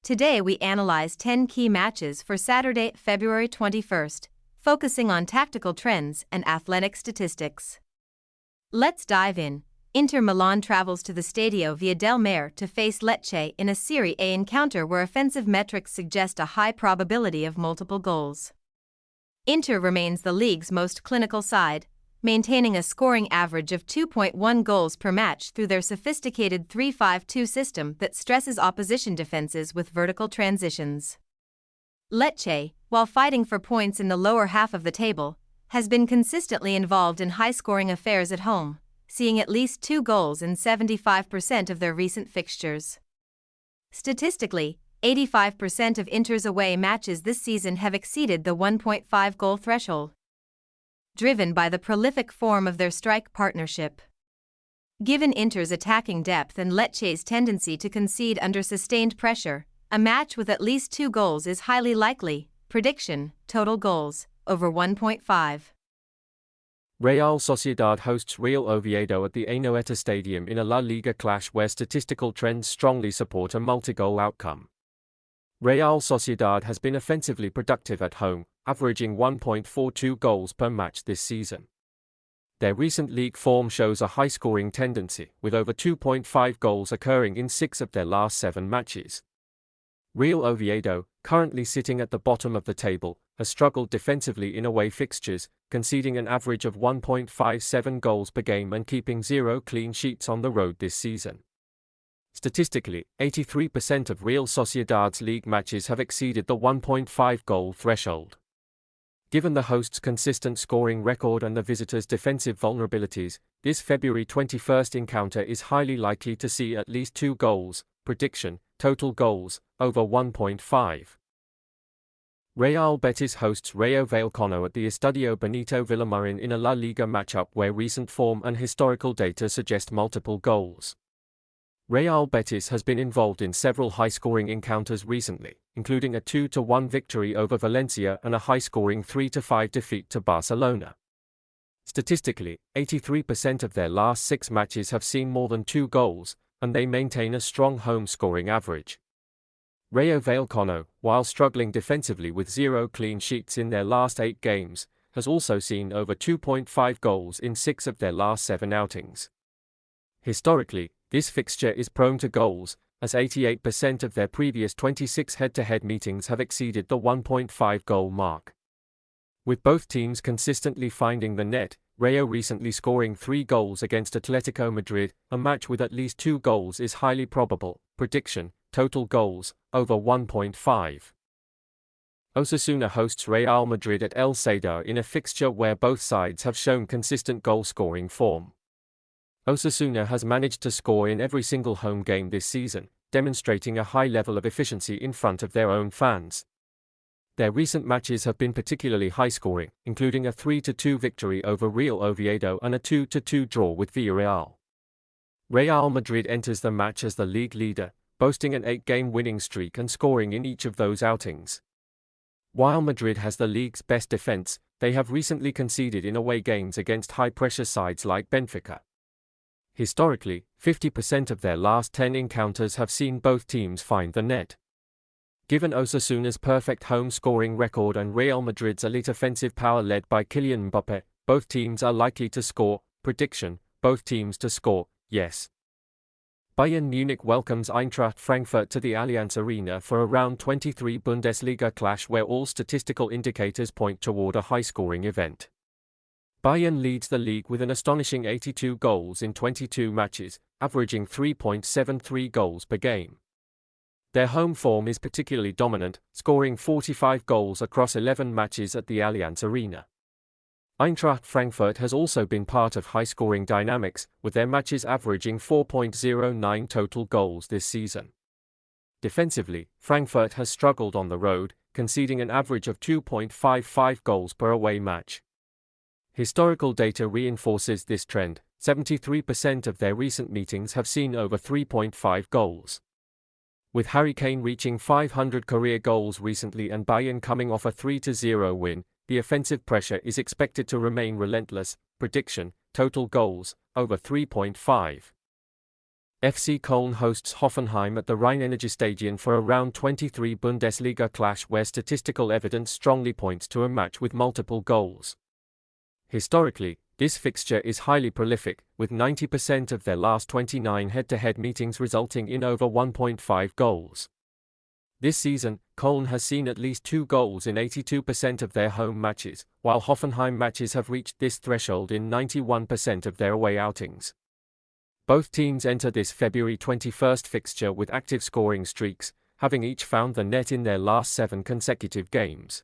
Today we analyze 10 key matches for Saturday, February 21st, focusing on tactical trends and athletic statistics. Let's dive in. Inter Milan travels to the Stadio Via del Mare to face Lecce in a Serie A encounter where offensive metrics suggest a high probability of multiple goals. Inter remains the league's most clinical side, maintaining a scoring average of 2.1 goals per match through their sophisticated 3-5-2 system that stresses opposition defenses with vertical transitions. Lecce, while fighting for points in the lower half of the table, has been consistently involved in high-scoring affairs at home, seeing at least 2 goals in 75% of their recent fixtures. Statistically, 85% of Inter's away matches this season have exceeded the 1.5 goal threshold, driven by the prolific form of their strike partnership. Given Inter's attacking depth and Lecce's tendency to concede under sustained pressure, a match with at least 2 goals is highly likely. Prediction: total goals, over 1.5. Real Sociedad hosts Real Oviedo at the Anoeta Stadium in a La Liga clash where statistical trends strongly support a multi-goal outcome. Real Sociedad has been offensively productive at home, averaging 1.42 goals per match this season. Their recent league form shows a high-scoring tendency, with over 2.5 goals occurring in 6 of their last 7 matches. Real Oviedo, currently sitting at the bottom of the table, has struggled defensively in away fixtures, conceding an average of 1.57 goals per game and keeping 0 clean sheets on the road this season. Statistically, 83% of Real Sociedad's league matches have exceeded the 1.5 goal threshold. Given the hosts' consistent scoring record and the visitors' defensive vulnerabilities, this February 21st encounter is highly likely to see at least 2 goals. Prediction: total goals, over 1.5. Real Betis hosts Rayo Vallecano at the Estadio Benito Villamarin in a La Liga matchup where recent form and historical data suggest multiple goals. Real Betis has been involved in several high-scoring encounters recently, including a 2-1 victory over Valencia and a high-scoring 3-5 defeat to Barcelona. Statistically, 83% of their last 6 matches have seen more than 2 goals, and they maintain a strong home scoring average. Rayo Vallecano, while struggling defensively with 0 clean sheets in their last 8 games, has also seen over 2.5 goals in 6 of their last 7 outings. Historically, this fixture is prone to goals, as 88% of their previous 26 head-to-head meetings have exceeded the 1.5 goal mark. With both teams consistently finding the net, Rayo recently scoring 3 goals against Atletico Madrid, a match with at least 2 goals is highly probable. Prediction: total goals, over 1.5. Osasuna hosts Real Madrid at El Sadar in a fixture where both sides have shown consistent goal-scoring form. Osasuna has managed to score in every single home game this season, demonstrating a high level of efficiency in front of their own fans. Their recent matches have been particularly high-scoring, including a 3-2 victory over Real Oviedo and a 2-2 draw with Villarreal. Real Madrid enters the match as the league leader, boasting an 8-game winning streak and scoring in each of those outings. While Madrid has the league's best defense, they have recently conceded in away games against high-pressure sides like Benfica. Historically, 50% of their last 10 encounters have seen both teams find the net. Given Osasuna's perfect home scoring record and Real Madrid's elite offensive power led by Kylian Mbappé, both teams are likely to score. Prediction: both teams to score, yes. Bayern Munich welcomes Eintracht Frankfurt to the Allianz Arena for a round 23 Bundesliga clash where all statistical indicators point toward a high-scoring event. Bayern leads the league with an astonishing 82 goals in 22 matches, averaging 3.73 goals per game. Their home form is particularly dominant, scoring 45 goals across 11 matches at the Allianz Arena. Eintracht Frankfurt has also been part of high-scoring dynamics, with their matches averaging 4.09 total goals this season. Defensively, Frankfurt has struggled on the road, conceding an average of 2.55 goals per away match. Historical data reinforces this trend. 73% of their recent meetings have seen over 3.5 goals. With Harry Kane reaching 500 career goals recently and Bayern coming off a 3-0 win, the offensive pressure is expected to remain relentless. Prediction: total goals, over 3.5. FC Koln hosts Hoffenheim at the Rhein-Energiestadion for a Round 23 Bundesliga clash where statistical evidence strongly points to a match with multiple goals. Historically, this fixture is highly prolific, with 90% of their last 29 head-to-head meetings resulting in over 1.5 goals. This season, Koln has seen at least 2 goals in 82% of their home matches, while Hoffenheim matches have reached this threshold in 91% of their away outings. Both teams enter this February 21st fixture with active scoring streaks, having each found the net in their last 7 consecutive games.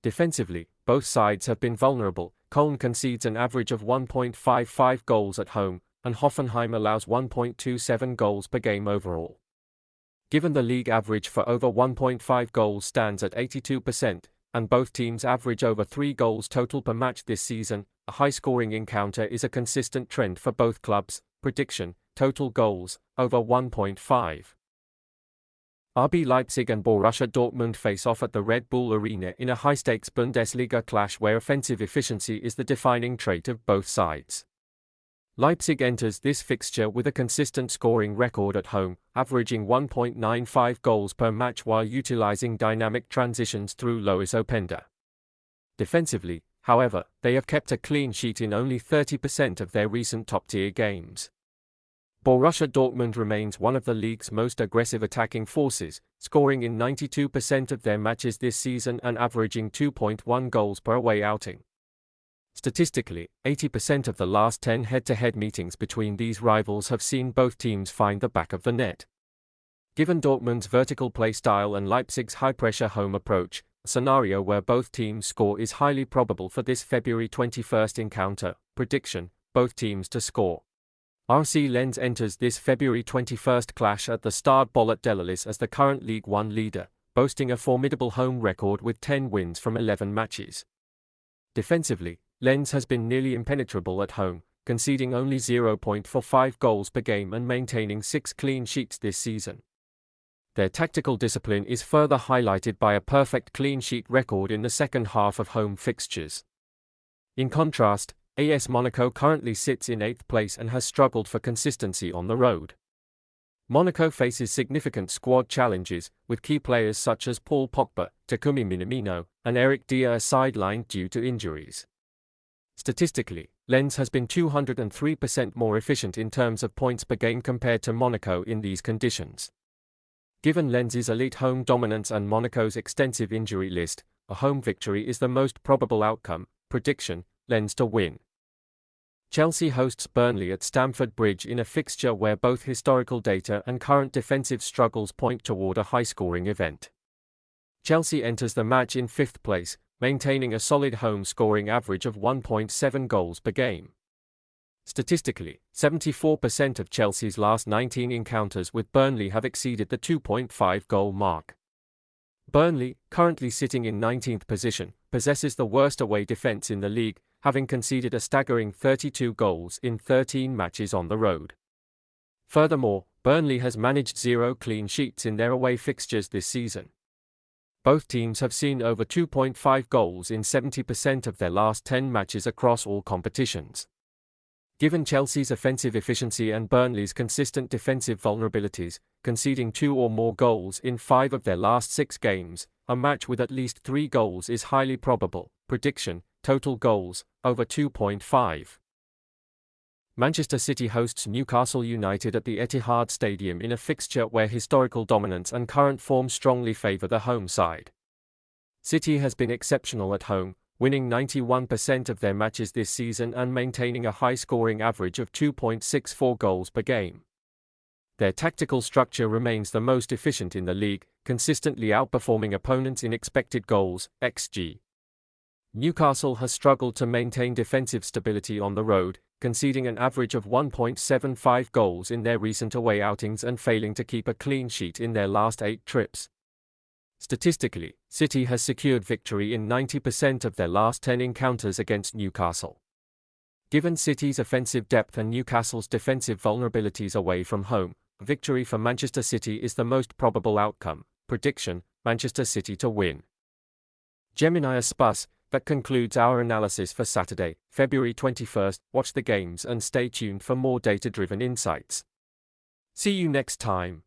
Defensively, both sides have been vulnerable. Koln concedes an average of 1.55 goals at home, and Hoffenheim allows 1.27 goals per game overall. Given the league average for over 1.5 goals stands at 82%, and both teams average over 3 goals total per match this season, a high-scoring encounter is a consistent trend for both clubs. Prediction: total goals, over 1.5. RB Leipzig and Borussia Dortmund face off at the Red Bull Arena in a high-stakes Bundesliga clash where offensive efficiency is the defining trait of both sides. Leipzig enters this fixture with a consistent scoring record at home, averaging 1.95 goals per match while utilizing dynamic transitions through Lois Openda. Defensively, however, they have kept a clean sheet in only 30% of their recent top-tier games. Borussia Dortmund remains one of the league's most aggressive attacking forces, scoring in 92% of their matches this season and averaging 2.1 goals per away outing. Statistically, 80% of the last 10 head-to-head meetings between these rivals have seen both teams find the back of the net. Given Dortmund's vertical play style and Leipzig's high-pressure home approach, a scenario where both teams score is highly probable for this February 21st encounter. Prediction: both teams to score. RC Lens enters this February 21st clash at the Stade Bollet Delalis as the current Ligue 1 leader, boasting a formidable home record with 10 wins from 11 matches. Defensively, Lens has been nearly impenetrable at home, conceding only 0.45 goals per game and maintaining 6 clean sheets this season. Their tactical discipline is further highlighted by a perfect clean sheet record in the second half of home fixtures. In contrast, AS Monaco currently sits in 8th place and has struggled for consistency on the road. Monaco faces significant squad challenges, with key players such as Paul Pogba, Takumi Minamino, and Eric Dier sidelined due to injuries. Statistically, Lens has been 203% more efficient in terms of points per game compared to Monaco in these conditions. Given Lens's elite home dominance and Monaco's extensive injury list, a home victory is the most probable outcome. Prediction: Lens to win. Chelsea hosts Burnley at Stamford Bridge in a fixture where both historical data and current defensive struggles point toward a high-scoring event. Chelsea enters the match in 5th place, maintaining a solid home scoring average of 1.7 goals per game. Statistically, 74% of Chelsea's last 19 encounters with Burnley have exceeded the 2.5 goal mark. Burnley, currently sitting in 19th position, possesses the worst away defense in the league, having conceded a staggering 32 goals in 13 matches on the road. Furthermore, Burnley has managed 0 clean sheets in their away fixtures this season. Both teams have seen over 2.5 goals in 70% of their last 10 matches across all competitions. Given Chelsea's offensive efficiency and Burnley's consistent defensive vulnerabilities, conceding 2 or more goals in 5 of their last 6 games, a match with at least 3 goals is highly probable. Prediction: total goals, over 2.5. Manchester City hosts Newcastle United at the Etihad Stadium in a fixture where historical dominance and current form strongly favour the home side. City has been exceptional at home, winning 91% of their matches this season and maintaining a high-scoring average of 2.64 goals per game. Their tactical structure remains the most efficient in the league, consistently outperforming opponents in expected goals, (XG). Newcastle has struggled to maintain defensive stability on the road, conceding an average of 1.75 goals in their recent away outings and failing to keep a clean sheet in their last 8 trips. Statistically, City has secured victory in 90% of their last 10 encounters against Newcastle. Given City's offensive depth and Newcastle's defensive vulnerabilities away from home, victory for Manchester City is the most probable outcome. Prediction: Manchester City to win. Gemini Spus. That concludes our analysis for Saturday, February 21st. Watch the games and stay tuned for more data-driven insights. See you next time.